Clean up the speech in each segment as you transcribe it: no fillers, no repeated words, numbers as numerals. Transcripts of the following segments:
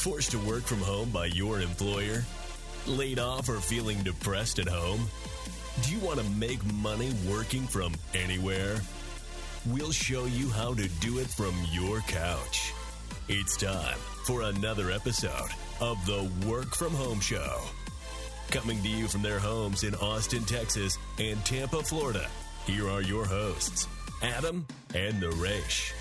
Forced to work from home by your employer? Laid off or feeling depressed at home? Do you want to make money working from anywhere? We'll show you how to do it from your couch. It's time for another episode of the Work From Home Show. Coming to you from their homes in Austin, Texas and Tampa, Florida, here are your hosts, Adam and Naresh.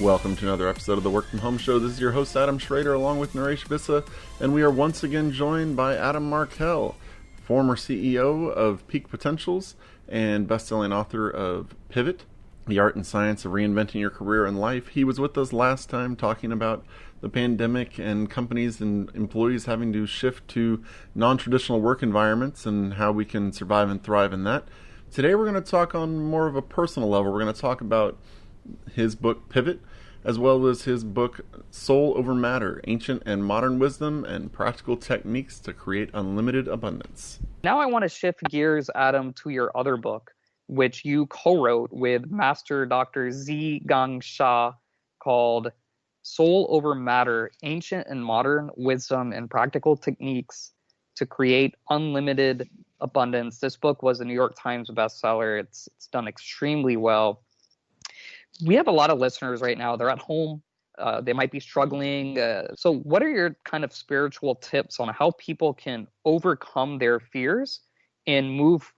Welcome to another episode of the Work From Home Show. This is your host, Adam Schrader, along with Naresh Vissa, and we are once again joined by Adam Markel, former CEO of Peak Potentials and best-selling author of Pivot, The Art and Science of Reinventing Your Career and Life. He was with us last time talking about the pandemic and companies and employees having to shift to non-traditional work environments and how we can survive and thrive in that. Today we're going to talk on more of a personal level. We're going to talk about his book Pivot, as well as his book Soul Over Matter, Ancient and Modern Wisdom and Practical Techniques to Create Unlimited Abundance. Now I want to shift gears, Adam, to your other book, which you co-wrote with Master Dr. Zhi Gang Shah, called Soul Over Matter, Ancient and Modern Wisdom and Practical Techniques to Create Unlimited Abundance. This book was a New York Times bestseller. It's done extremely well. We have a lot of listeners right now. They're at home. They might be struggling. So what are your kind of spiritual tips on how people can overcome their fears and move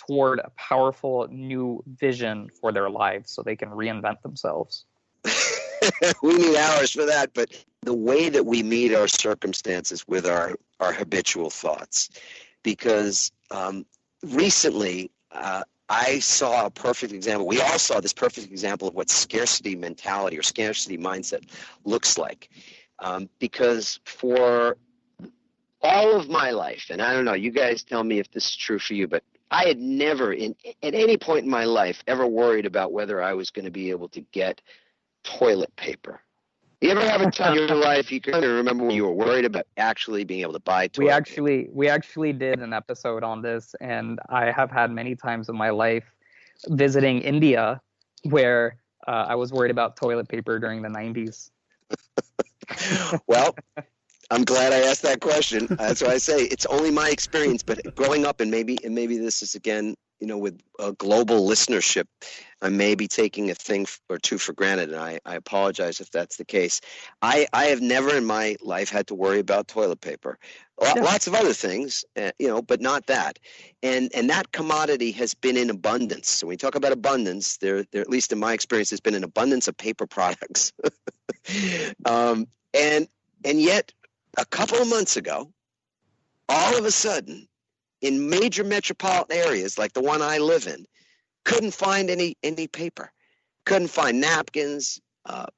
toward a powerful new vision for their lives so they can reinvent themselves? We need hours for that, but the way that we meet our circumstances with our habitual thoughts, because recently I saw a perfect example. We all saw this perfect example of what scarcity mentality or scarcity mindset looks like. Because for all of my life, and I don't know, you guys tell me if this is true for you, but I had never at any point in my life ever worried about whether I was going to be able to get toilet paper. You ever have a time in your life you can remember when you were worried about actually being able to buy toilet paper? We actually did an episode on this, and I have had many times in my life visiting India where I was worried about toilet paper during the 90s. Well, I'm glad I asked that question. That's why I say it's only my experience, but growing up, and maybe this is again, with a global listenership, I may be taking a thing or two for granted, and I apologize if that's the case. I have never in my life had to worry about toilet paper. Lots of other things, but not that. And that commodity has been in abundance. So when we talk about abundance, there at least in my experience, has been an abundance of paper products. And yet, a couple of months ago, all of a sudden, in major metropolitan areas like the one I live in, couldn't find any paper. Couldn't find napkins,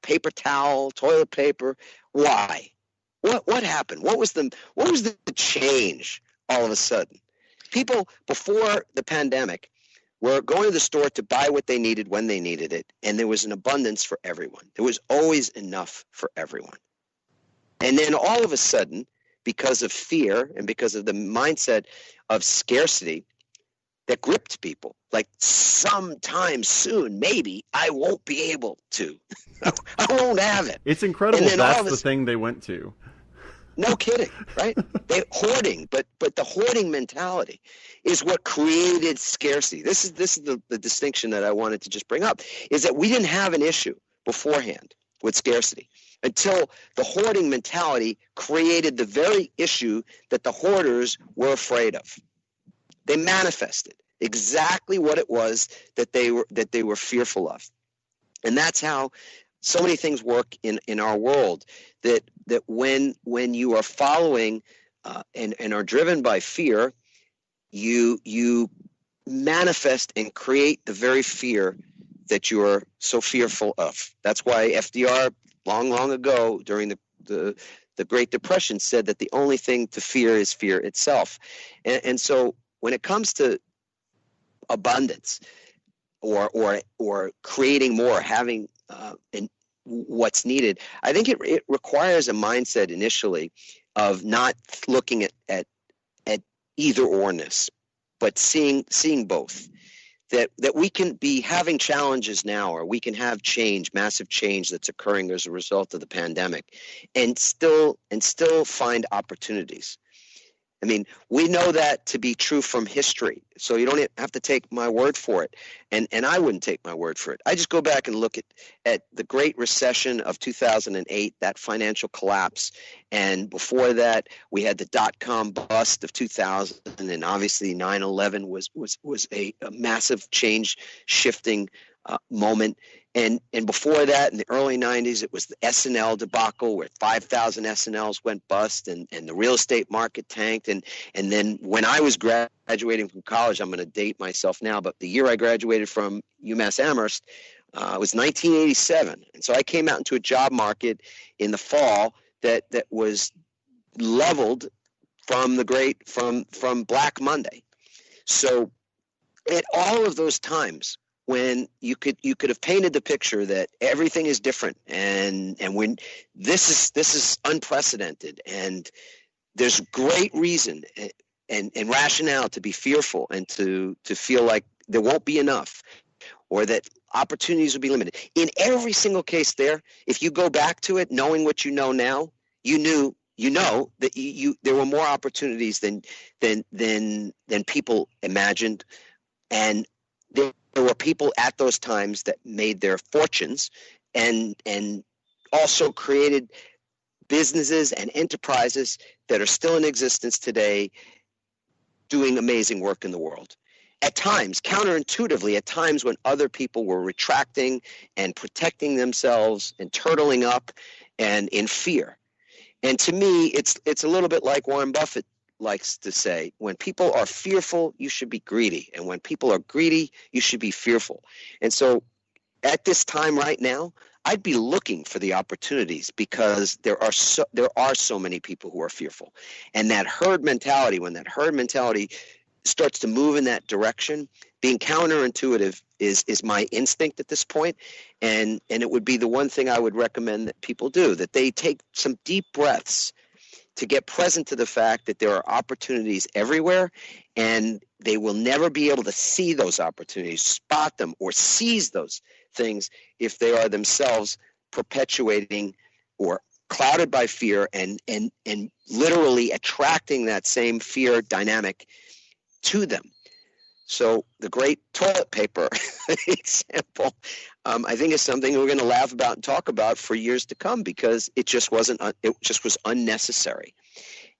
paper towel, toilet paper. Why? What happened? What was the change all of a sudden? People before the pandemic were going to the store to buy what they needed when they needed it, and there was an abundance for everyone. There was always enough for everyone. And then all of a sudden, because of fear and because of the mindset of scarcity that gripped people, like sometime soon, maybe I won't be able to. I won't have it. It's incredible that's the thing they went to. No kidding, right? They hoarding, but the hoarding mentality is what created scarcity. This is the distinction that I wanted to just bring up, is that we didn't have an issue beforehand with scarcity until the hoarding mentality created the very issue that the hoarders were afraid of. They manifested exactly what it was that they were fearful of. And that's how so many things work in our world, that when you are following and are driven by fear, you manifest and create the very fear that you are so fearful of. That's why FDR long ago during the Great Depression said that the only thing to fear is fear itself. And so when it comes to abundance or creating more, having what's needed, I think it requires a mindset initially of not looking at either orness, but seeing both. that we can be having challenges now, or we can have change, massive change that's occurring as a result of the pandemic, and still find opportunities. I mean, we know that to be true from history, so you don't have to take my word for it, and I wouldn't take my word for it. I just go back and look at the Great Recession of 2008, that financial collapse, and before that, we had the dot-com bust of 2000, and obviously 9/11 was a massive change-shifting moment. And before that, in the early 90s, it was the S&L debacle where 5,000 S&Ls went bust, and the real estate market tanked. And then when I was graduating from college, I'm going to date myself now, but the year I graduated from UMass Amherst was 1987. And so I came out into a job market in the fall that was leveled from from Black Monday. So at all of those times, when you could have painted the picture that everything is different, and when this is unprecedented, and there's great reason and rationale to be fearful and to feel like there won't be enough, or that opportunities will be limited. In every single case there, if you go back to it knowing what you know now, you know that there were more opportunities than people imagined, and there were people at those times that made their fortunes and also created businesses and enterprises that are still in existence today, doing amazing work in the world. At times, counterintuitively, at times when other people were retracting and protecting themselves and turtling up and in fear. And to me, it's a little bit like Warren Buffett likes to say, when people are fearful, you should be greedy. And when people are greedy, you should be fearful. And so at this time right now, I'd be looking for the opportunities, because there are so many people who are fearful. And that herd mentality, when that herd mentality starts to move in that direction, being counterintuitive is my instinct at this point. And it would be the one thing I would recommend that people do, that they take some deep breaths to get present to the fact that there are opportunities everywhere, and they will never be able to see those opportunities, spot them, or seize those things if they are themselves perpetuating or clouded by fear and literally attracting that same fear dynamic to them. So the great toilet paper example, I think is something we're going to laugh about and talk about for years to come, because it just was unnecessary.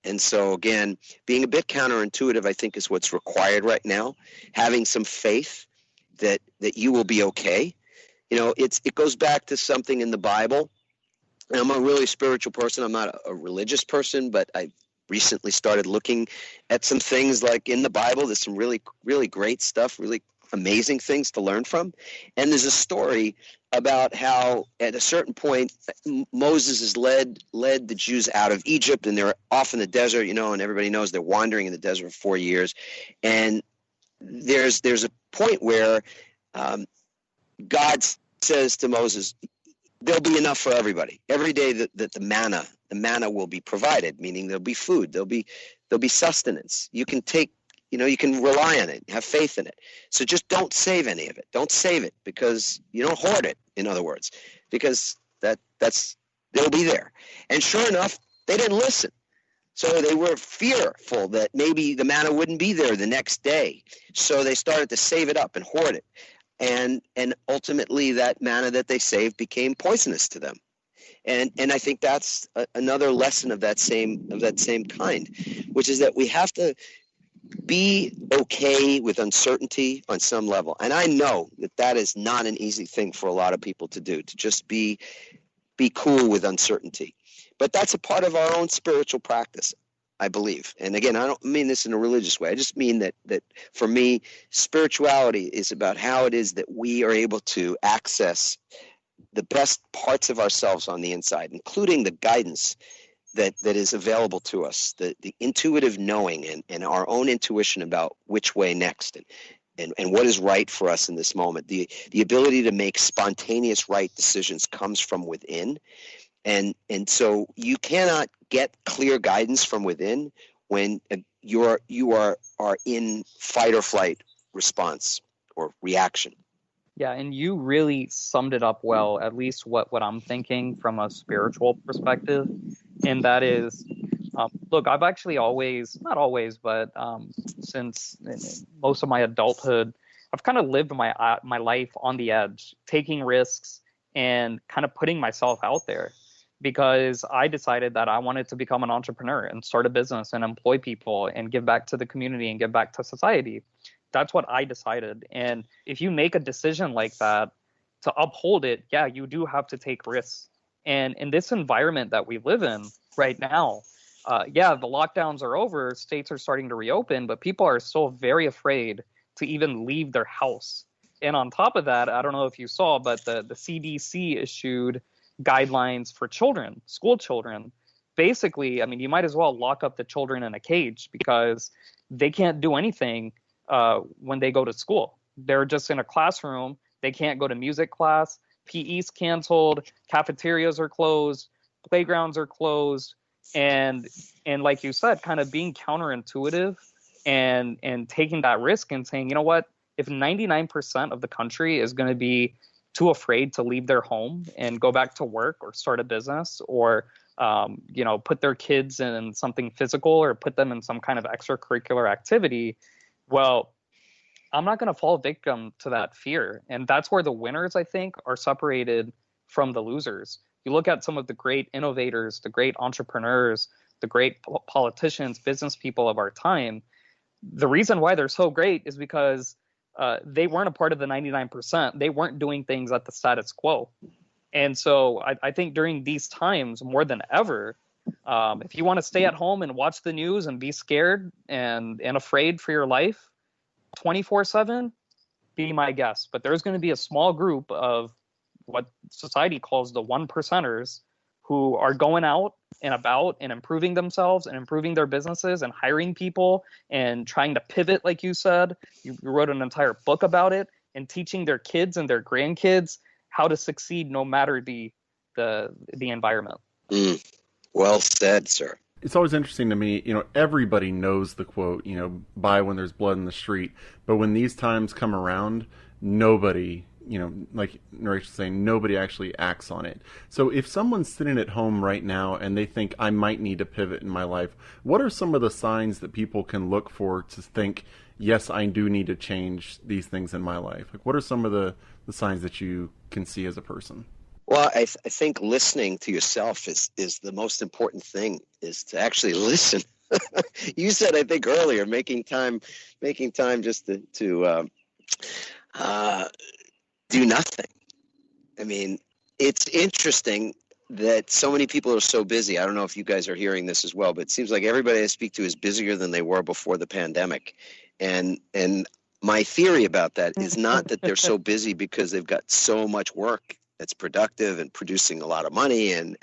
And so again, being a bit counterintuitive, I think, is what's required right now. Having some faith that you will be okay. You know, it goes back to something in the Bible. And I'm a really spiritual person. I'm not a religious person, but I recently started looking at some things like in the Bible. There's some really, really great stuff, really amazing things to learn from. And there's a story about how at a certain point, Moses has led the Jews out of Egypt, and they're off in the desert, you know, and everybody knows they're wandering in the desert for 4 years. And there's a point where God says to Moses, there'll be enough for everybody. Every day that the manna will be provided, meaning there'll be food, there'll be sustenance. You can you can rely on it, have faith in it. So just don't save any of it. Don't save it, because you don't hoard it, in other words, because they'll be there. And sure enough, they didn't listen. So they were fearful that maybe the manna wouldn't be there the next day. So they started to save it up and hoard it. And ultimately that manna that they saved became poisonous to them. And I think that's another lesson of that same kind, which is that we have to be okay with uncertainty on some level. And I know that is not an easy thing for a lot of people to do, to just be cool with uncertainty. But that's a part of our own spiritual practice, I believe. And again, I don't mean this in a religious way. I just mean that for me, spirituality is about how it is that we are able to access the best parts of ourselves on the inside, including the guidance that is available to us, the intuitive knowing and our own intuition about which way next and what is right for us in this moment. The ability to make spontaneous right decisions comes from within. And so you cannot get clear guidance from within when you are in fight or flight response, or reaction. Yeah, and you really summed it up well, at least what I'm thinking from a spiritual perspective. And that is, look, I've actually always, not always, but since most of my adulthood, I've kind of lived my life on the edge, taking risks and kind of putting myself out there because I decided that I wanted to become an entrepreneur and start a business and employ people and give back to the community and give back to society. That's what I decided. And if you make a decision like that, to uphold it, yeah, you do have to take risks. And in this environment that we live in right now, yeah, the lockdowns are over, states are starting to reopen, but people are still very afraid to even leave their house. And on top of that, I don't know if you saw, but the CDC issued guidelines for children, school children. Basically, I mean, you might as well lock up the children in a cage because they can't do anything when they go to school. They're just in a classroom. They can't go to music class. PE's canceled. Cafeterias are closed. Playgrounds are closed. And like you said, kind of being counterintuitive and taking that risk and saying, you know what, if 99% of the country is going to be too afraid to leave their home and go back to work or start a business or put their kids in something physical or put them in some kind of extracurricular activity, well, I'm not going to fall victim to that fear. And that's where the winners, I think, are separated from the losers. You look at some of the great innovators, the great entrepreneurs, the great politicians, business people of our time. The reason why they're so great is because they weren't a part of the 99%. They weren't doing things at the status quo. And so I think during these times, more than ever, if you want to stay at home and watch the news and be scared and afraid for your life 24/7, be my guest. But there's going to be a small group of what society calls the 1%ers who are going out and about and improving themselves and improving their businesses and hiring people and trying to pivot, like you said. You wrote an entire book about it and teaching their kids and their grandkids how to succeed no matter the environment. Well said, sir. It's always interesting to me, everybody knows the quote, buy when there's blood in the street. But when these times come around, nobody, like Naresh was saying, nobody actually acts on it. So if someone's sitting at home right now and they think, I might need to pivot in my life, what are some of the signs that people can look for to think, yes, I do need to change these things in my life? Like, what are some of the signs that you can see as a person? Well, I think listening to yourself is the most important thing, is to actually listen. You said, I think earlier, making time just to do nothing. I mean, it's interesting that so many people are so busy. I don't know if you guys are hearing this as well, but it seems like everybody I speak to is busier than they were before the pandemic. And my theory about that is not that they're so busy because they've got so much work that's productive and producing a lot of money and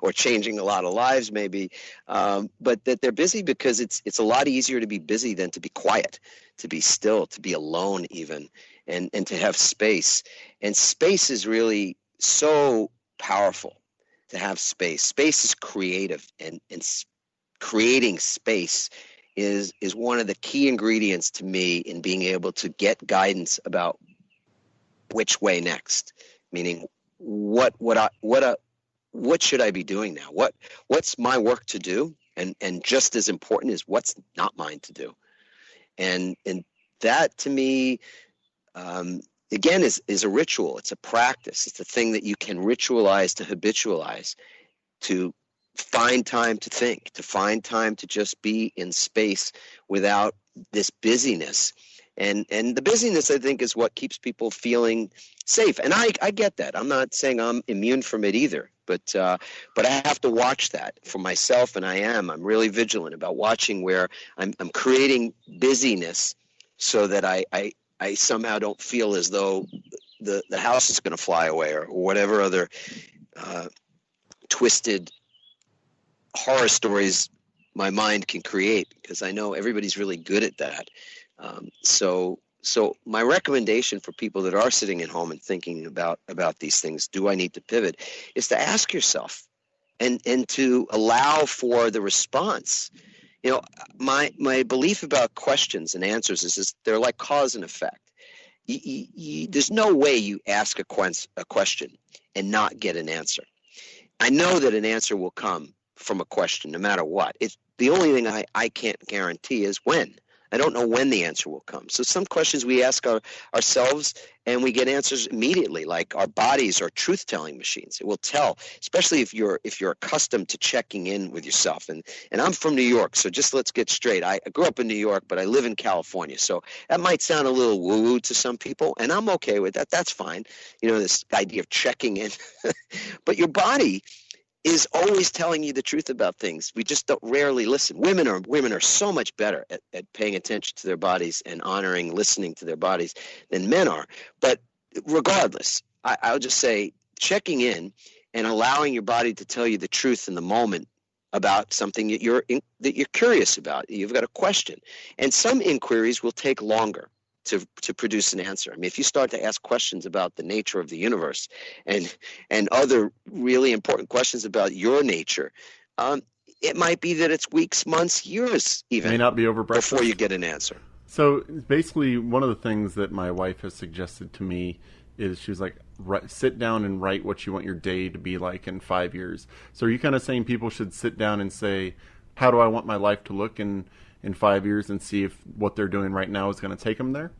or changing a lot of lives maybe, but that they're busy because it's a lot easier to be busy than to be quiet, to be still, to be alone even, and to have space. And space is really so powerful, to have space. Space is creative, and creating space is one of the key ingredients to me in being able to get guidance about which way next. Meaning, what should I be doing now? What's my work to do? And just as important is what's not mine to do. And that to me, again, is a ritual. It's a practice. It's a thing that you can ritualize, to habitualize, to find time to think, to find time to just be in space without this busyness. And the busyness, I think, is what keeps people feeling safe. And I get that. I'm not saying I'm immune from it either. But I have to watch that for myself, and I'm really vigilant about watching where I'm creating busyness so that I somehow don't feel as though the house is going to fly away or whatever other twisted horror stories my mind can create, because I know everybody's really good at that. So my recommendation for people that are sitting at home and thinking about these things, do I need to pivot, is to ask yourself and to allow for the response. My belief about questions and answers is they're like cause and effect. there's no way you ask a question and not get an answer. I know that an answer will come from a question no matter what. It's the only thing I can't guarantee is when. I don't know when the answer will come. So some questions we ask ourselves and we get answers immediately, like our bodies are truth-telling machines. It will tell, especially if you're accustomed to checking in with yourself. And I'm from New York, so just let's get straight. I grew up in New York, but I live in California. So that might sound a little woo-woo to some people, and I'm okay with that. That's fine. This idea of checking in. But your body is always telling you the truth about things. We just don't rarely listen. Women are so much better at paying attention to their bodies and honoring, listening to their bodies than men are. But regardless, I'll just say checking in and allowing your body to tell you the truth in the moment about something that you're curious about. You've got a question. And some inquiries will take longer to produce an answer. I mean, if you start to ask questions about the nature of the universe and other really important questions about your nature, it might be that it's weeks, months, years even may not be over breakfast before you get an answer. So basically, one of the things that my wife has suggested to me is she was like, sit down and write what you want your day to be like in 5 years. So are you kind of saying people should sit down and say, how do I want my life to look in 5 years, and see if what they're doing right now is going to take them there?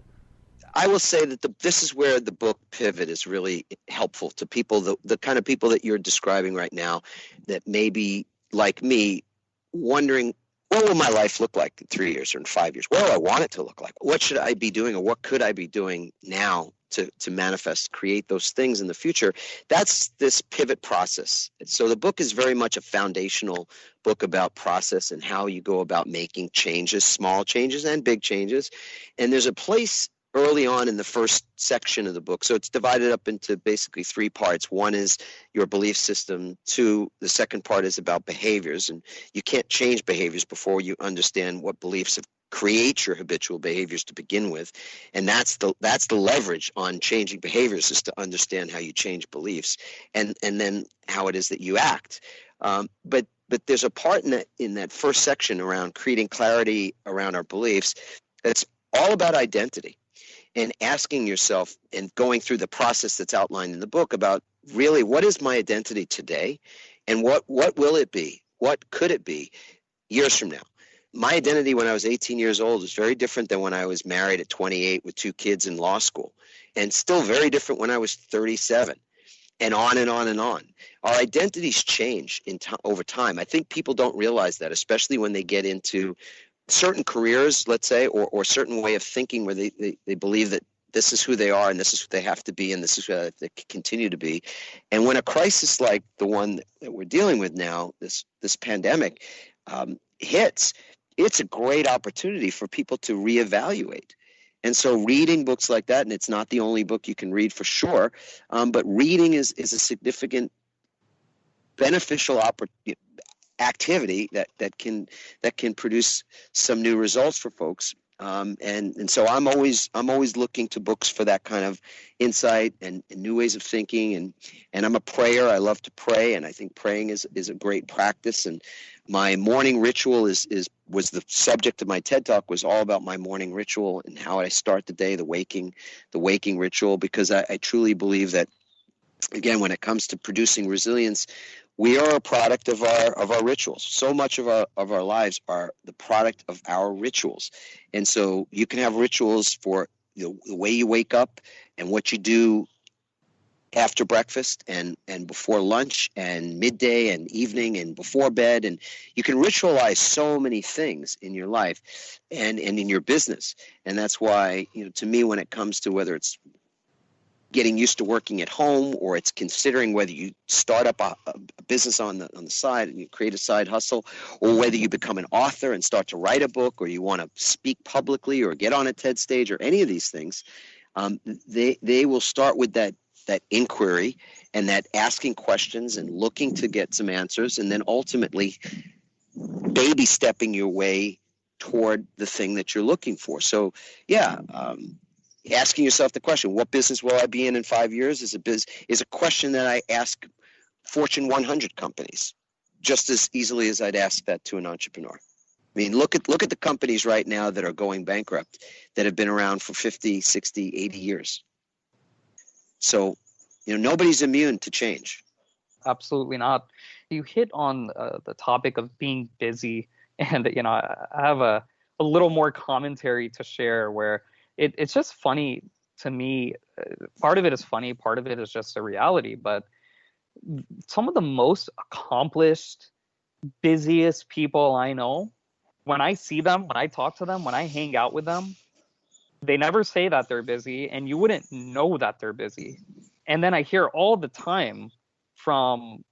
I will say that this is where the book pivot is really helpful to people, the kind of people that you're describing right now that may be like me, wondering, what will my life look like in 3 years or in 5 years? What do I want it to look like? What should I be doing, or what could I be doing now to manifest, create those things in the future? That's this pivot process. So the book is very much a foundational book about process and how you go about making changes, small changes and big changes. And there's a place early on in the first section of the book. So it's divided up into basically 3 parts. One is your belief system. 2, the second part is about behaviors. And you can't change behaviors before you understand what beliefs create your habitual behaviors to begin with. And that's the leverage on changing behaviors, is to understand how you change beliefs and then how it is that you act. But there's a part in that first section around creating clarity around our beliefs that's all about identity. And asking yourself and going through the process that's outlined in the book about really what is my identity today, and what will it be? What could it be years from now? My identity when I was 18 years old was very different than when I was married at 28 with 2 kids in law school, and still very different when I was 37, and on and on and on. Our identities change over time. I think people don't realize that, especially when they get into certain careers, let's say, or certain way of thinking where they believe that this is who they are and this is who they have to be and this is who they continue to be. And when a crisis like the one that we're dealing with now, this pandemic, hits, it's a great opportunity for people to reevaluate. And so reading books like that, and it's not the only book you can read for sure, but reading is a significant beneficial activity that can produce some new results for folks, and so I'm always looking to books for that kind of insight and new ways of thinking, and I'm a prayer. I love to pray, and I think praying is a great practice. And my morning ritual was the subject of my TED Talk, was all about my morning ritual and how I start the day, the waking ritual, because I truly believe that, again, when it comes to producing resilience, we are a product of our rituals. So much of our lives are the product of our rituals. And so you can have rituals for the way you wake up and what you do after breakfast and before lunch and midday and evening and before bed. And you can ritualize so many things in your life and in your business. And that's why, to me, when it comes to whether it's getting used to working at home, or it's considering whether you start up a business on the side and you create a side hustle, or whether you become an author and start to write a book, or you want to speak publicly or get on a TED stage, or any of these things, they will start with that inquiry and that asking questions and looking to get some answers, and then ultimately baby stepping your way toward the thing that you're looking for. So asking yourself the question, what business will I be in 5 years, is a question that I ask Fortune 100 companies just as easily as I'd ask that to an entrepreneur. mean, look at the companies right now that are going bankrupt that have been around for 50, 60, 80 years. So, nobody's immune to change. Absolutely not. You hit on the topic of being busy, and I have a little more commentary to share where it's just funny to me. Part of it is funny, part of it is just a reality. But some of the most accomplished, busiest people I know, when I see them, when I talk to them, when I hang out with them, they never say that they're busy, and you wouldn't know that they're busy. And then I hear all the time from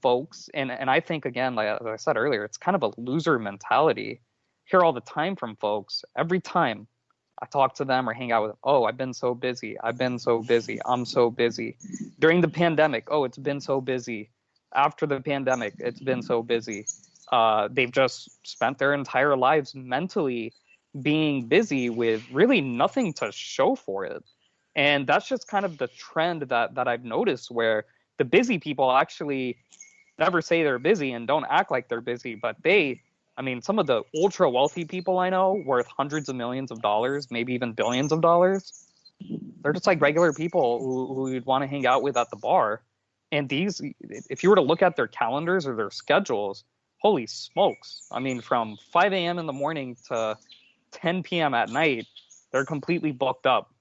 folks, and I think, again, like I said earlier, it's kind of a loser mentality. Hear all the time from folks, every time I talk to them or hang out with them, oh, I've been so busy, I'm so busy. During the pandemic, oh, it's been so busy. After the pandemic, it's been so busy. They've just spent their entire lives mentally being busy with really nothing to show for it. And that's just kind of the trend that I've noticed, where the busy people actually never say they're busy and don't act like they're busy. But some of the ultra wealthy people I know, worth hundreds of millions of dollars, maybe even billions of dollars, they're just like regular people who you'd want to hang out with at the bar. And these, if you were to look at their calendars or their schedules, holy smokes. I mean, from 5 a.m. in the morning to 10 p.m. at night, they're completely booked up,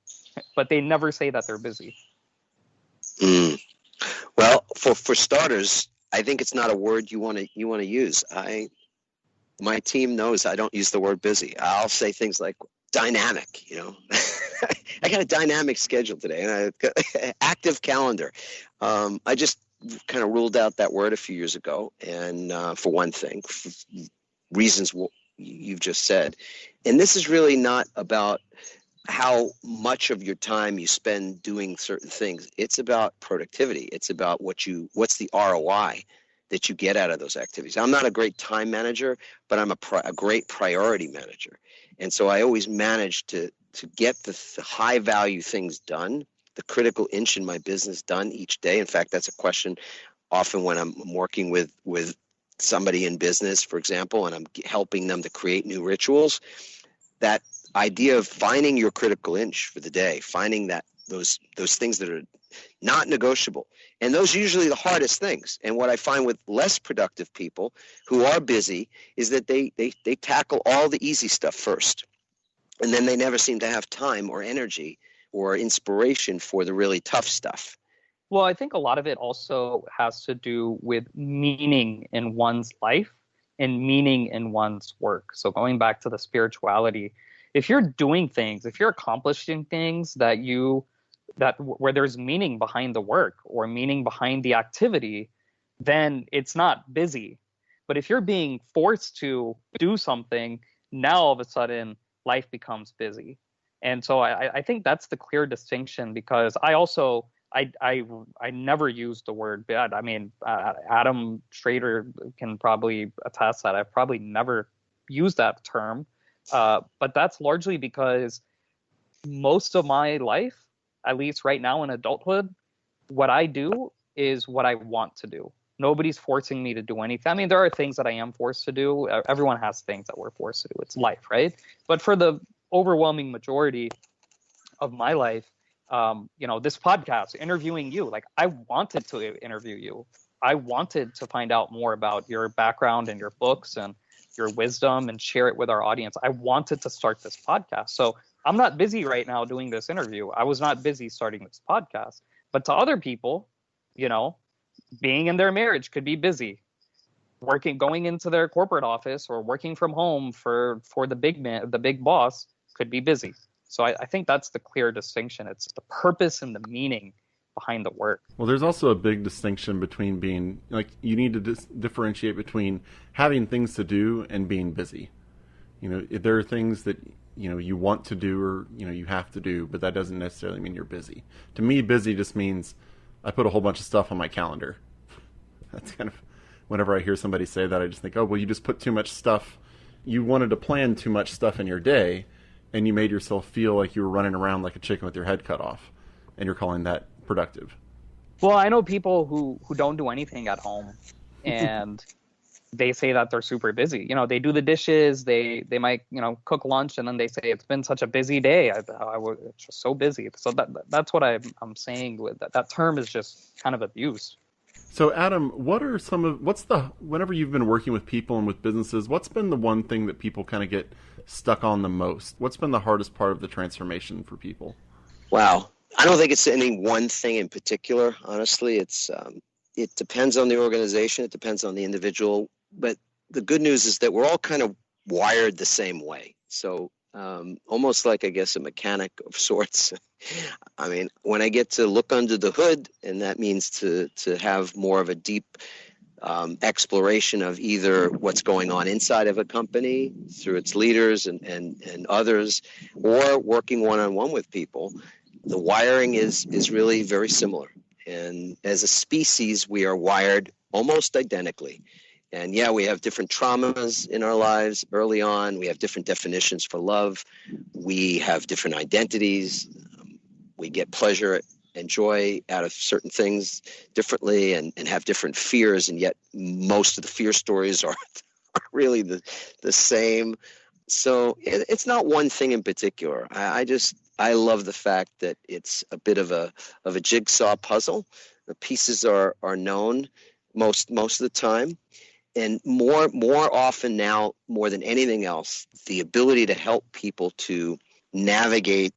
but they never say that they're busy. Well, for starters, I think it's not a word you want to use. My team knows I don't use the word busy. I'll say things like dynamic. I got a dynamic schedule today, and I got active calendar. I just kind of ruled out that word a few years ago, and for one thing, for reasons you've just said. And this is really not about how much of your time you spend doing certain things. It's about productivity. It's about what's the ROI that you get out of those activities. I'm not a great time manager, but I'm a great priority manager. And so I always manage to get the high value things done, the critical inch in my business done each day. In fact, that's a question often when I'm working with somebody in business, for example, and I'm helping them to create new rituals. That idea of finding your critical inch for the day, finding that those things that are not negotiable. And those are usually the hardest things. And what I find with less productive people who are busy is that they tackle all the easy stuff first. And then they never seem to have time or energy or inspiration for the really tough stuff. Well, I think a lot of it also has to do with meaning in one's life and meaning in one's work. So going back to the spirituality, if you're doing things, if you're accomplishing things where there's meaning behind the work or meaning behind the activity, then it's not busy. But if you're being forced to do something, now all of a sudden life becomes busy. And so I think that's the clear distinction, because I never used the word bad. I mean, Adam Schrader can probably attest that I've probably never used that term. But that's largely because most of my life, at least right now in adulthood, what I do is what I want to do. Nobody's forcing me to do anything. I mean, there are things that I am forced to do. Everyone has things that we're forced to do. It's life, right? But for the overwhelming majority of my life, this podcast, interviewing you, like, I wanted to interview you. I wanted to find out more about your background and your books and your wisdom and share it with our audience. I wanted to start this podcast. So I'm not busy right now doing this interview. I was not busy starting this podcast. But to other people, being in their marriage could be busy. Going into their corporate office or working from home for the big man, the big boss, could be busy. So I think that's the clear distinction. It's the purpose and the meaning behind the work. Well, there's also a big distinction between being, you need to differentiate between having things to do and being busy. There are things that, you want to do or, you have to do, but that doesn't necessarily mean you're busy. To me, busy just means I put a whole bunch of stuff on my calendar. That's kind of, whenever I hear somebody say that, I just think, oh, well, you just put too much stuff. You wanted to plan too much stuff in your day, and you made yourself feel like you were running around like a chicken with your head cut off, and you're calling that productive. Well, I know people who don't do anything at home, and they say that they're super busy. They do the dishes, they might, cook lunch, and then they say it's been such a busy day. I was just so busy. So that's what I'm saying with that term is just kind of abused. So Adam, whenever you've been working with people and with businesses, what's been the one thing that people kind of get stuck on the most? What's been the hardest part of the transformation for people? Wow. I don't think it's any one thing in particular. Honestly, it depends on the organization. It depends on the individual. But the good news is that we're all kind of wired the same way. So almost like, I guess, a mechanic of sorts. I mean, when I get to look under the hood, and that means to have more of a deep exploration of either what's going on inside of a company through its leaders and others, or working one-on-one with people, the wiring is really very similar. And as a species, we are wired almost identically. And yeah, we have different traumas in our lives early on. We have different definitions for love. We have different identities. We get pleasure and joy out of certain things differently and have different fears. And yet most of the fear stories are really the same. So it's not one thing in particular. I love the fact that it's a bit of a jigsaw puzzle. The pieces are known most of the time. And more often now, more than anything else, the ability to help people to navigate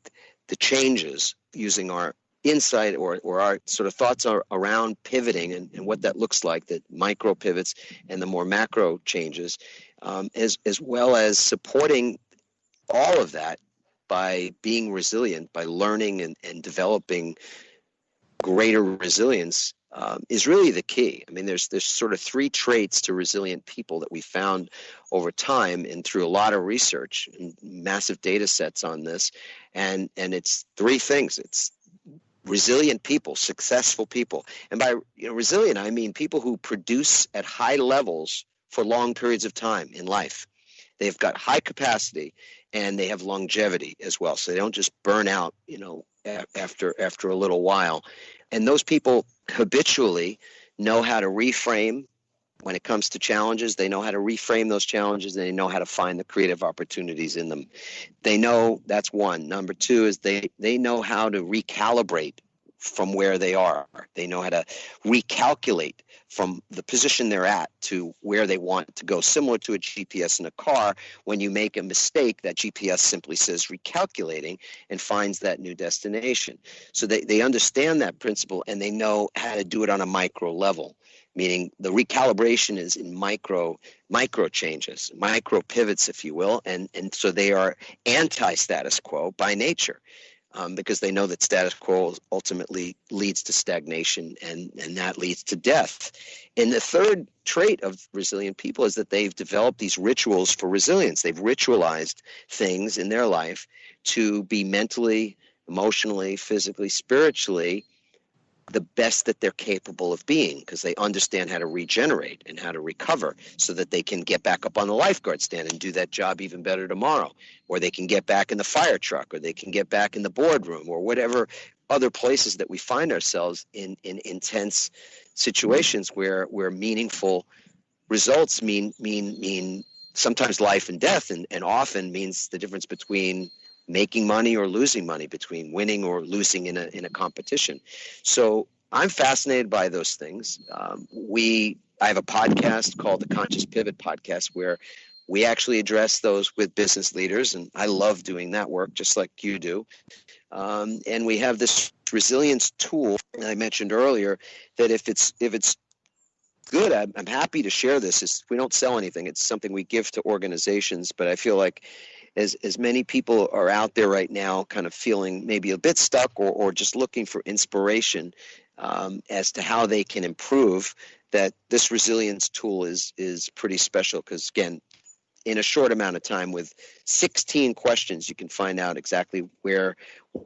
the changes using our insight or our sort of thoughts around pivoting and what that looks like, the micro pivots and the more macro changes, as well as supporting all of that by being resilient, by learning and developing greater resilience. Is really the key. I mean, there's sort of three traits to resilient people that we found over time and through a lot of research and massive data sets on this. And it's three things. It's resilient people, successful people. And by resilient, I mean people who produce at high levels for long periods of time in life. They've got high capacity and they have longevity as well. So they don't just burn out, after a little while. And those people habitually know how to reframe when it comes to challenges. They know how to reframe those challenges, and they know how to find the creative opportunities in them. They know that's one. Number two is they know how to recalibrate from where they are. They know how to recalculate from the position they're at to where they want to go. Similar to a GPS in a car, when you make a mistake, that GPS simply says recalculating and finds that new destination. So they understand that principle, and they know how to do it on a micro level, meaning the recalibration is in micro changes, micro pivots, if you will. And so they are anti-status quo by nature. Because they know that status quo ultimately leads to stagnation and that leads to death. And the third trait of resilient people is that they've developed these rituals for resilience. They've ritualized things in their life to be mentally, emotionally, physically, spiritually the best that they're capable of being, because they understand how to regenerate and how to recover so that they can get back up on the lifeguard stand and do that job even better tomorrow, or they can get back in the fire truck, or they can get back in the boardroom, or whatever other places that we find ourselves in intense situations where meaningful results mean sometimes life and death, and often means the difference between making money or losing money, between winning or losing in a competition. So I'm fascinated by those things. I have a podcast called the Conscious Pivot Podcast, where we actually address those with business leaders, and I love doing that work just like you do. And we have this resilience tool that I mentioned earlier, that if it's good, I'm happy to share this. We don't sell anything. It's something we give to organizations, but I feel like as many people are out there right now kind of feeling maybe a bit stuck or just looking for inspiration as to how they can improve, that this resilience tool is pretty special, because, again, in a short amount of time with 16 questions, you can find out exactly where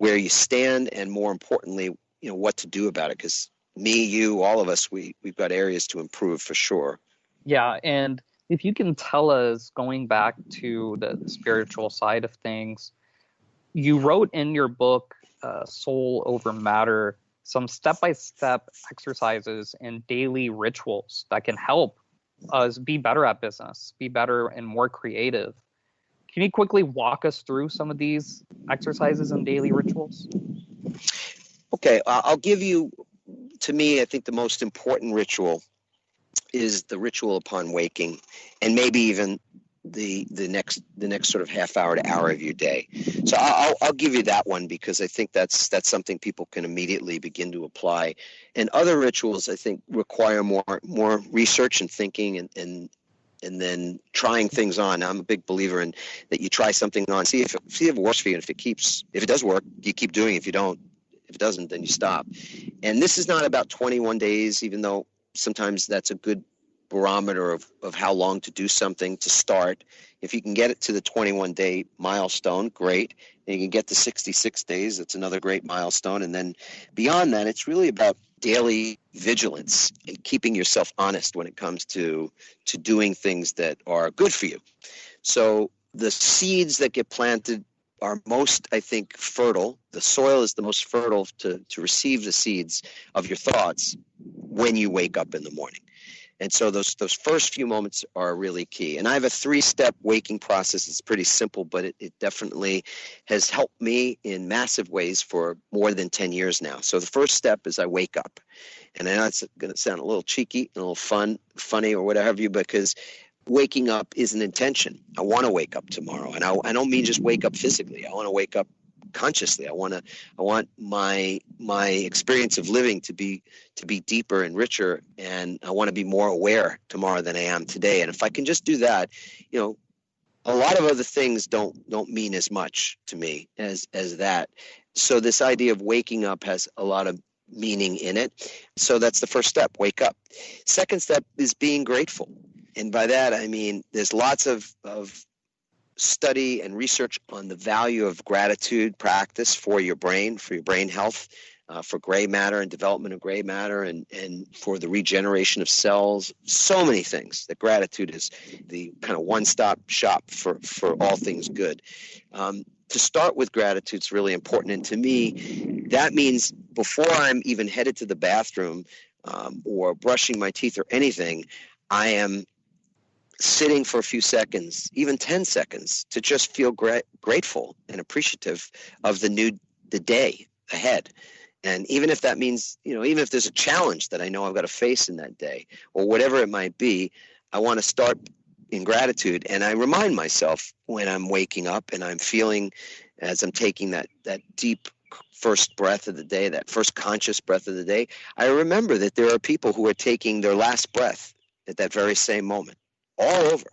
you stand, and more importantly, what to do about it, because me, you, all of us, we've got areas to improve for sure. Yeah, and if you can tell us, going back to the spiritual side of things, you wrote in your book, Soul Over Matter, some step-by-step exercises and daily rituals that can help us be better at business, be better and more creative. Can you quickly walk us through some of these exercises and daily rituals? Okay, I'll give you, to me, I think the most important ritual is the ritual upon waking, and maybe even the next sort of half hour to hour of your day. So I'll give you that one, because I think that's something people can immediately begin to apply. And other rituals, I think, require more research and thinking, and then trying things on. I'm a big believer in that. You try something on, see if it works for you, and if it does work, you keep doing it. If it doesn't, then you stop. And this is not about 21 days, even though sometimes that's a good barometer of how long to do something to start. If you can get it to the 21-day milestone, great. And you can get to 66 days, that's another great milestone. And then beyond that, it's really about daily vigilance and keeping yourself honest when it comes to doing things that are good for you. So the seeds that get planted are most, I think, fertile. The soil is the most fertile to receive the seeds of your thoughts when you wake up in the morning. And so those first few moments are really key. And I have a 3-step waking process. It's pretty simple, but it definitely has helped me in massive ways for more than 10 years now. So the first step is I wake up. And I know it's going to sound a little cheeky and a little funny or whatever, because waking up is an intention. I want to wake up tomorrow. And I don't mean just wake up physically. I want to wake up consciously. I want my experience of living to be deeper and richer, and I want to be more aware tomorrow than I am today. And if I can just do that, a lot of other things don't mean as much to me as that. So this idea of waking up has a lot of meaning in it. So that's the first step, wake up. Second step is being grateful. And by that, I mean, there's lots of study and research on the value of gratitude practice for your brain health, for gray matter and development of gray matter, and for the regeneration of cells. So many things that gratitude is the kind of one-stop shop for all things good. To start with gratitude is really important. And to me, that means before I'm even headed to the bathroom or brushing my teeth or anything, I am sitting for a few seconds, even 10 seconds, to just feel grateful and appreciative of the day ahead. And even if that means, even if there's a challenge that I know I've got to face in that day, or whatever it might be, I want to start in gratitude. And I remind myself when I'm waking up and I'm feeling, as I'm taking that deep first breath of the day, that first conscious breath of the day, I remember that there are people who are taking their last breath at that very same moment, all over.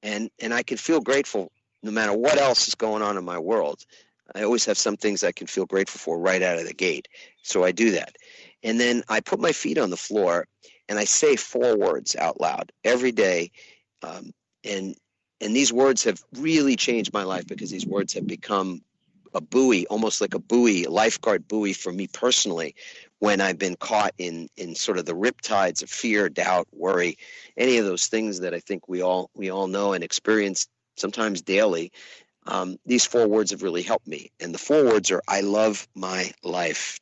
And I can feel grateful no matter what else is going on in my world. I always have some things I can feel grateful for right out of the gate. So I do that. And then I put my feet on the floor and I say 4 words out loud every day. And these words have really changed my life, because these words have become a buoy, almost like a buoy, a lifeguard buoy for me personally, when I've been caught in sort of the riptides of fear, doubt, worry, any of those things that I think we all know and experience sometimes daily. These 4 words have really helped me. And the 4 words are, I love my life.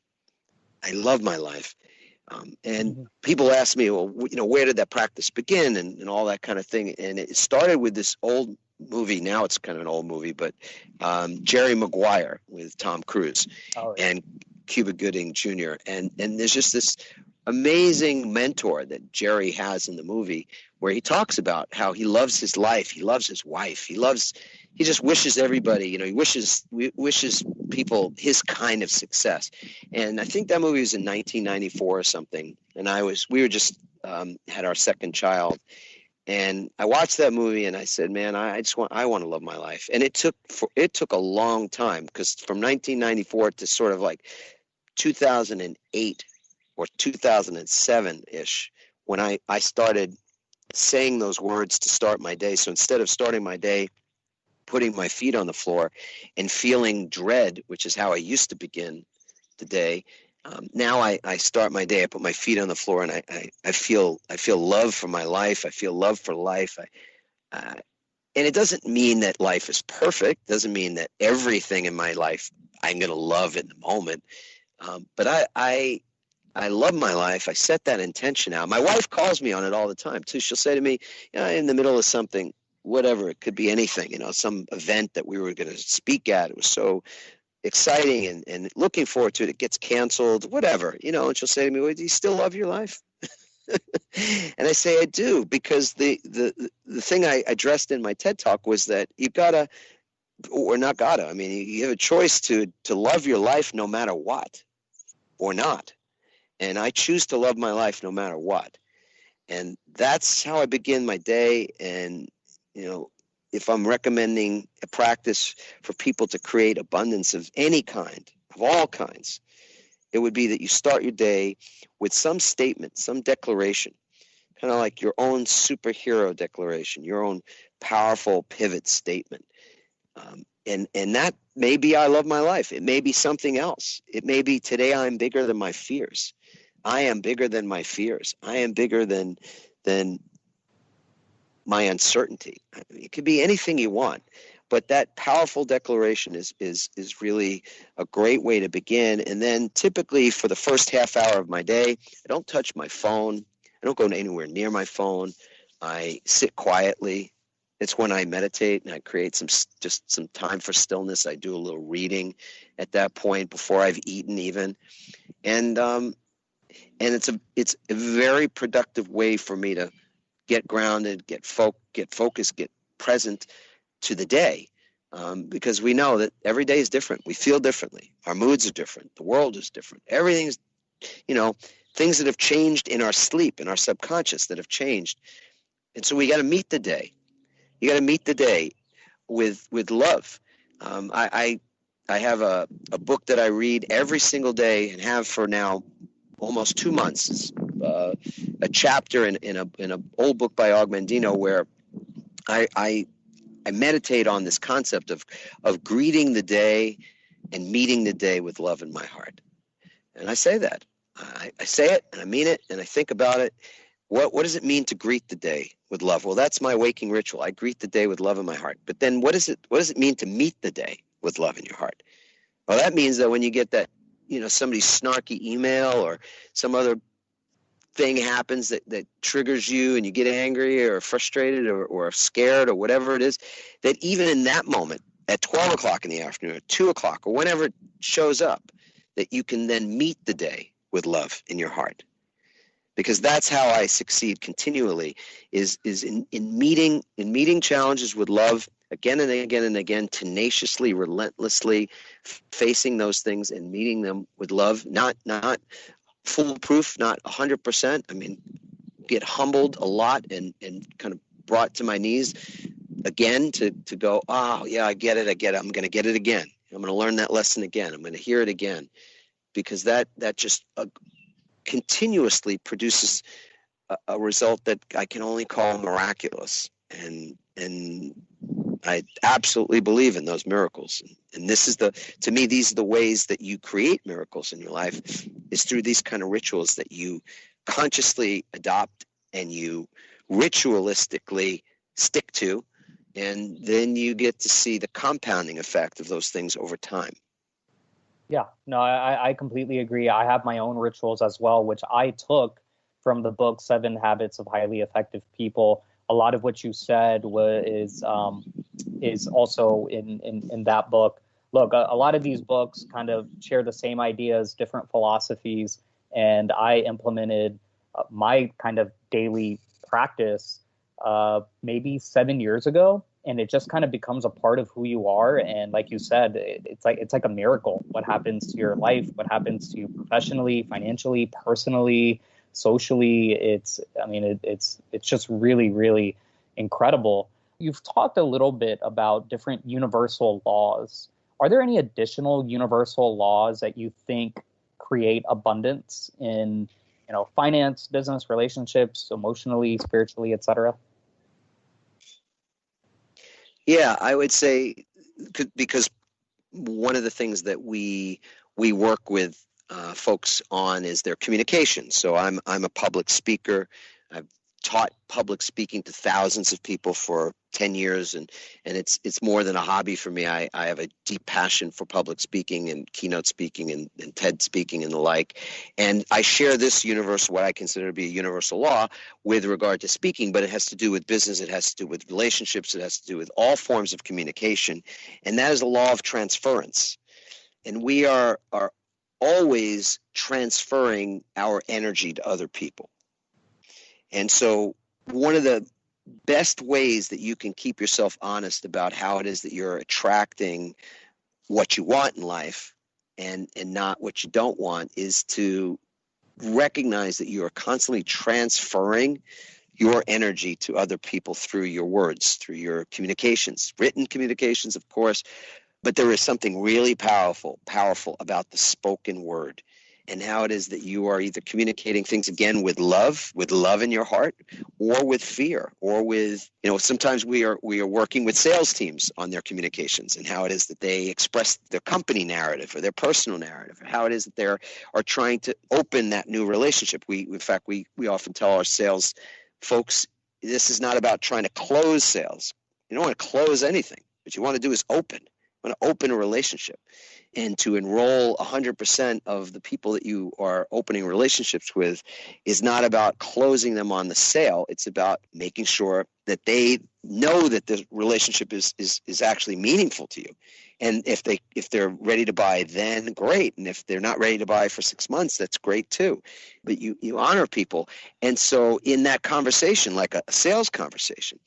I love my life. And people ask me, well, where did that practice begin, and all that kind of thing. And it started with this old movie. Now it's kind of an old movie, but Jerry Maguire with Tom Cruise and Cuba Gooding Jr. And there's just this amazing mentor that Jerry has in the movie, where he talks about how he loves his life, he loves his wife, he just wishes everybody, he wishes people his kind of success. And I think that movie was in 1994 or something. And we were just had our second child. And I watched that movie and I said, man, I want to love my life. And it took a long time, because from 1994 to sort of like 2008 or 2007-ish, when I started saying those words to start my day. So instead of starting my day putting my feet on the floor and feeling dread, which is how I used to begin the day, now I start my day, I put my feet on the floor, and I feel love for my life. I feel love for life. And it doesn't mean that life is perfect. It doesn't mean that everything in my life I'm going to love in the moment. But I I love my life. I set that intention out. My wife calls me on it all the time too. She'll say to me, in the middle of something, whatever, it could be anything, some event that we were going to speak at. It was so exciting and looking forward to it. It gets canceled, whatever, and she'll say to me, well, do you still love your life? And I say, I do, because the thing I addressed in my TED Talk was that you've got to, or not got to, I mean, you have a choice to love your life no matter what or not. And I choose to love my life no matter what. And that's how I begin my day. And, if I'm recommending a practice for people to create abundance of any kind, of all kinds, it would be that you start your day with some statement, some declaration, kind of like your own superhero declaration, your own powerful pivot statement. And that may be, I love my life. It may be something else. It may be, today I'm bigger than my fears. I am bigger than my fears. I am bigger than my uncertainty. I mean, it could be anything you want, but that powerful declaration is really a great way to begin. And then typically for the first half hour of my day, I don't touch my phone. I don't go anywhere near my phone. I sit quietly. It's when I meditate and I create some time for stillness. I do a little reading at that point before I've eaten even. And it's a very productive way for me to get grounded, get focused, get present to the day, because we know that every day is different. We feel differently. Our moods are different. The world is different. Everything's, things that have changed in our sleep, in our subconscious that have changed. And so we got to meet the day. You got to meet the day with love. I have a book that I read every single day and have for now almost 2 months. It's a chapter in an old book by Augmendino where I meditate on this concept of greeting the day and meeting the day with love in my heart. And I say that. I say it and I mean it and I think about it. What does it mean to greet the day with love? Well, that's my waking ritual. I greet the day with love in my heart. But then what does it mean to meet the day with love in your heart? Well, that means that when you get that, somebody's snarky email or some other thing happens that triggers you and you get angry or frustrated or scared or whatever it is, that even in that moment at 12 o'clock in the afternoon or 2 o'clock or whenever it shows up, that you can then meet the day with love in your heart. Because that's how I succeed continually is in meeting challenges with love again and again and again, tenaciously, relentlessly facing those things and meeting them with love, not foolproof, not 100%. I mean, get humbled a lot and kind of brought to my knees again to go, oh, yeah, I get it. I'm going to get it again. I'm going to learn that lesson again. I'm going to hear it again, because that just continuously produces a result that I can only call miraculous. And I absolutely believe in those miracles. And this is to me, these are the ways that you create miracles in your life, is through these kind of rituals that you consciously adopt and you ritualistically stick to. And then you get to see the compounding effect of those things over time. Yeah, no, I completely agree. I have my own rituals as well, which I took from the book 7 Habits of Highly Effective People. A lot of what you said is also in that book. Look, a lot of these books kind of share the same ideas, different philosophies, and I implemented my kind of daily practice maybe 7 years ago. And it just kind of becomes a part of who you are. And like you said, it's like a miracle. What happens to your life, what happens to you professionally, financially, personally, socially. It's just really, really incredible. You've talked a little bit about different universal laws. Are there any additional universal laws that you think create abundance in, finance, business, relationships, emotionally, spiritually, etc.? Yeah, I would say, because one of the things that we work with folks on is their communication. So I'm a public speaker. I've taught public speaking to thousands of people for 10 years, and it's more than a hobby for me. I have a deep passion for public speaking and keynote speaking and TED speaking and the like. And I share this universal, what I consider to be a universal law with regard to speaking, but it has to do with business, it has to do with relationships, it has to do with all forms of communication. And that is the law of transference. And we are always transferring our energy to other people. And so one of the best ways that you can keep yourself honest about how it is that you're attracting what you want in life and not what you don't want is to recognize that you are constantly transferring your energy to other people through your words, through your communications, written communications, of course. But there is something really powerful about the spoken word, and how it is that you are either communicating things again with love in your heart, or with fear, or with, sometimes we are working with sales teams on their communications and how it is that they express their company narrative or their personal narrative, or how it is that they are trying to open that new relationship. We often tell our sales folks, this is not about trying to close sales. You don't want to close anything. What you want to do is open. You want to open a relationship. And to enroll 100% of the people that you are opening relationships with is not about closing them on the sale. It's about making sure that they know that the relationship is actually meaningful to you. And if they're ready to buy, then great. And if they're not ready to buy for 6 months, that's great too. But you honor people. And so in that conversation, like a sales conversation,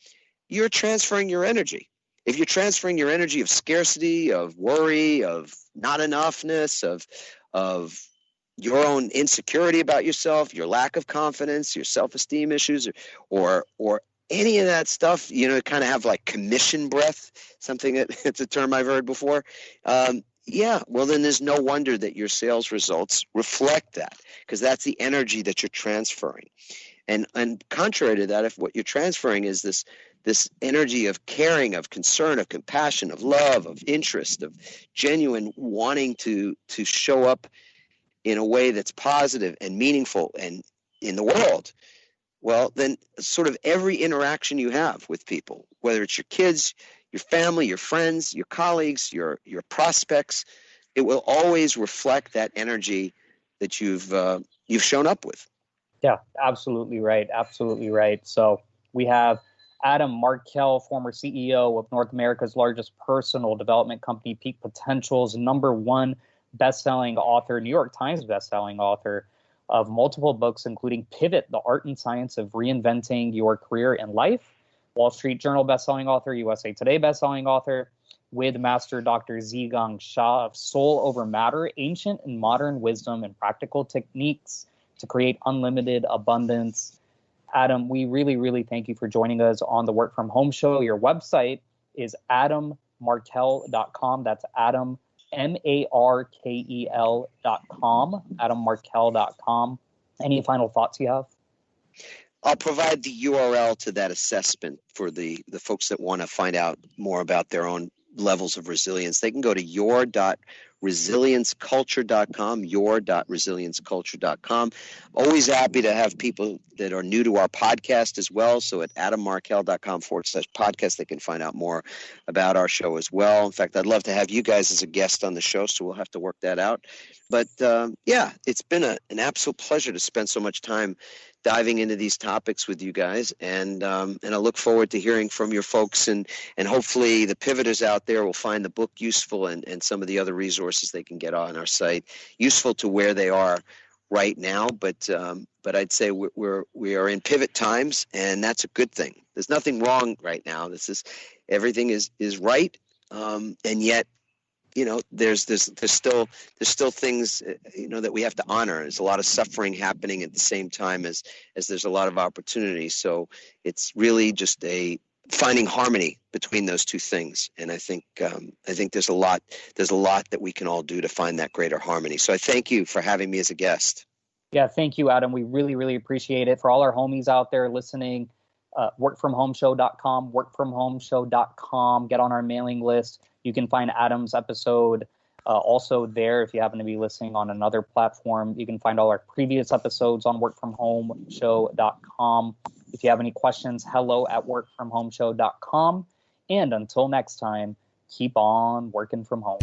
you're transferring your energy. If you're transferring your energy of scarcity, of worry, of not enoughness, of your own insecurity about yourself, your lack of confidence, your self-esteem issues, or any of that stuff, kind of have like commission breath, something it's a term I've heard before. Well, then there's no wonder that your sales results reflect that, because that's the energy that you're transferring. And contrary to that, if what you're transferring is this energy of caring, of concern, of compassion, of love, of interest, of genuine wanting to show up in a way that's positive and meaningful and in the world, well, then sort of every interaction you have with people, whether it's your kids, your family, your friends, your colleagues, your prospects, it will always reflect that energy that you've shown up with. Yeah, absolutely right. Absolutely right. So we have Adam Markel, former CEO of North America's largest personal development company, Peak Potentials, #1 best-selling author, New York Times best-selling author of multiple books, including Pivot, The Art and Science of Reinventing Your Career and Life, Wall Street Journal best-selling author, USA Today best-selling author, with Master Dr. Zhigang Shah of Soul Over Matter, Ancient and Modern Wisdom and Practical Techniques to Create Unlimited Abundance. Adam, we really, really thank you for joining us on the Work From Home Show. Your website is adammarkel.com. That's Adam, MARKEL.com, adammarkel.com. Any final thoughts you have? I'll provide the URL to that assessment for the folks that want to find out more about their own levels of resilience. They can go to your.resilienceculture.com, your.resilienceculture.com. Always happy to have people that are new to our podcast as well. So at adammarkel.com/podcast, they can find out more about our show as well. In fact, I'd love to have you guys as a guest on the show, so we'll have to work that out. But it's been an absolute pleasure to spend so much time diving into these topics with you guys, and I look forward to hearing from your folks, and hopefully the pivoters out there will find the book useful and some of the other resources they can get on our site useful to where they are right now. But I'd say we are in pivot times, and that's a good thing. There's nothing wrong right now. Everything is right, and yet, there's still things, that we have to honor. There's a lot of suffering happening at the same time as there's a lot of opportunity. So it's really just finding harmony between those two things. And I think there's a lot that we can all do to find that greater harmony. So I thank you for having me as a guest. Yeah, thank you, Adam. We really, really appreciate it. For all our homies out there listening, workfromhomeshow.com, workfromhomeshow.com. Get on our mailing list. You can find Adam's episode also there. If you happen to be listening on another platform, you can find all our previous episodes on workfromhomeshow.com. If you have any questions, hello@workfromhomeshow.com. And until next time, keep on working from home.